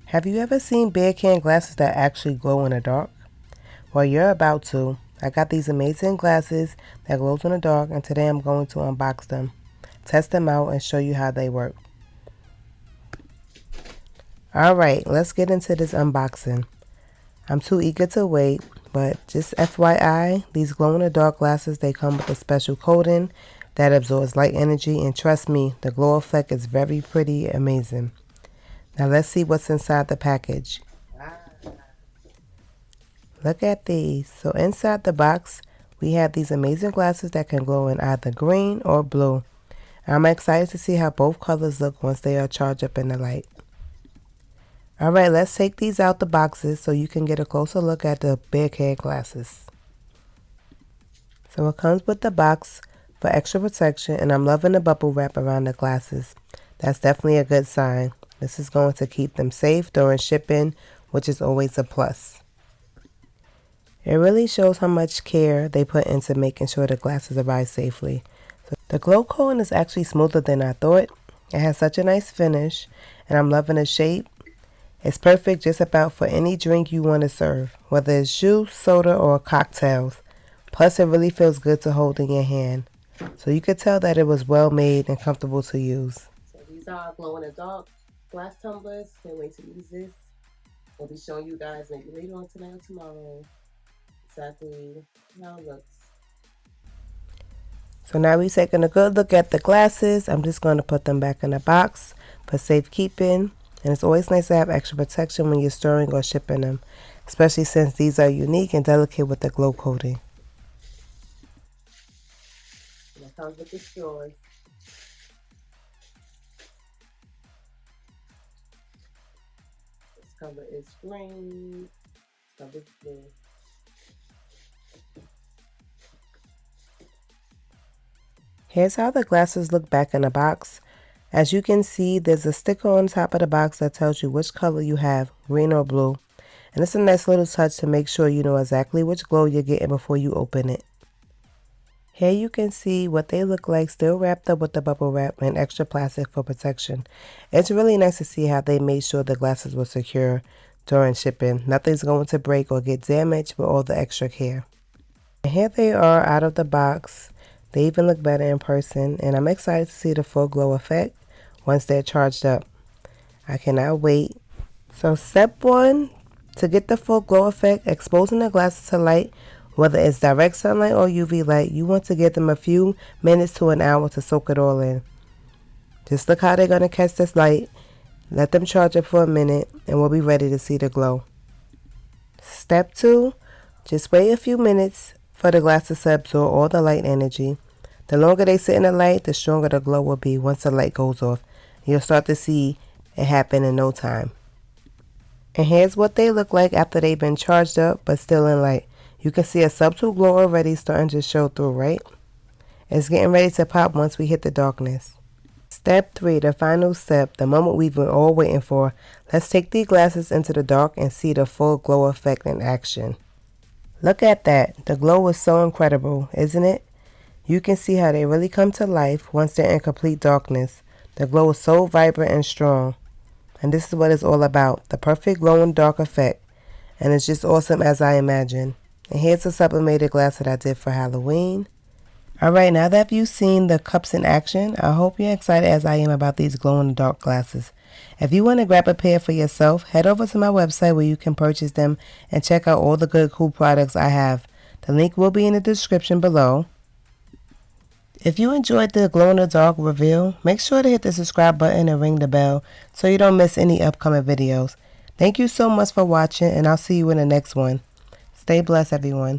Have you ever seen beer can glasses that actually glow in the dark? Well, you're about to. I got these amazing glasses that glows in the dark, and today I'm going to unbox them, test them out, and show you how they work. Alright, let's get into this unboxing. I'm too eager to wait, but just FYI, these glow in the dark glasses, they come with a special coating that absorbs light energy, and trust me, the glow effect is very pretty amazing. Now let's see what's inside the package. Look at these. So inside the box, we have these amazing glasses that can glow in either green or blue. I'm excited to see how both colors look once they are charged up in the light. Alright, let's take these out the boxes so you can get a closer look at the beer can glasses. So it comes with the box for extra protection, and I'm loving the bubble wrap around the glasses. That's definitely a good sign. This is going to keep them safe during shipping, which is always a plus. It really shows how much care they put into making sure the glasses arrive safely. So the glow coating is actually smoother than I thought. It has such a nice finish, and I'm loving the shape. It's perfect just about for any drink you want to serve, whether it's juice, soda, or cocktails. Plus, it really feels good to hold in your hand. So you could tell that it was well made and comfortable to use. So these are glow in the dark glass tumblers. Can't wait to use this. We'll be showing you guys maybe later on tonight or tomorrow exactly how it looks. So now we're taking a good look at the glasses. I'm just going to put them back in the box for safekeeping. And it's always nice to have extra protection when you're storing or shipping them, especially since these are unique and delicate with the glow coating. And it comes with the straws. This cover is green. This cover is blue. Here's how the glasses look back in the box. As you can see, there's a sticker on top of the box that tells you which color you have, green or blue. And it's a nice little touch to make sure you know exactly which glow you're getting before you open it. Here you can see what they look like, still wrapped up with the bubble wrap and extra plastic for protection. It's really nice to see how they made sure the glasses were secure during shipping. Nothing's going to break or get damaged with all the extra care. And here they are out of the box. They even look better in person, and I'm excited to see the full glow effect once they're charged up. I cannot wait. So step 1, to get the full glow effect, exposing the glasses to light, whether it's direct sunlight or UV light, you want to give them a few minutes to an hour to soak it all in. Just look how they're going to catch this light. Let them charge up for a minute, and we'll be ready to see the glow. Step 2, just wait a few minutes for the glasses to absorb all the light energy. The longer they sit in the light, the stronger the glow will be once the light goes off. You'll start to see it happen in no time. And here's what they look like after they've been charged up but still in light. You can see a subtle glow already starting to show through, right? It's getting ready to pop once we hit the darkness. Step 3, the final step, the moment we've been all waiting for. Let's take these glasses into the dark and see the full glow effect in action. Look at that. The glow is so incredible, isn't it? You can see how they really come to life once they're in complete darkness. The glow is so vibrant and strong. And this is what it's all about, the perfect glow in dark effect. And it's just awesome as I imagined. And here's the sublimated glass that I did for Halloween. Alright, now that you've seen the cups in action, I hope you're excited as I am about these glow in the dark glasses. If you want to grab a pair for yourself, head over to my website where you can purchase them and check out all the good cool products I have. The link will be in the description below. If you enjoyed the glow in the dark reveal, make sure to hit the subscribe button and ring the bell so you don't miss any upcoming videos. Thank you so much for watching, and I'll see you in the next one. Stay blessed, everyone.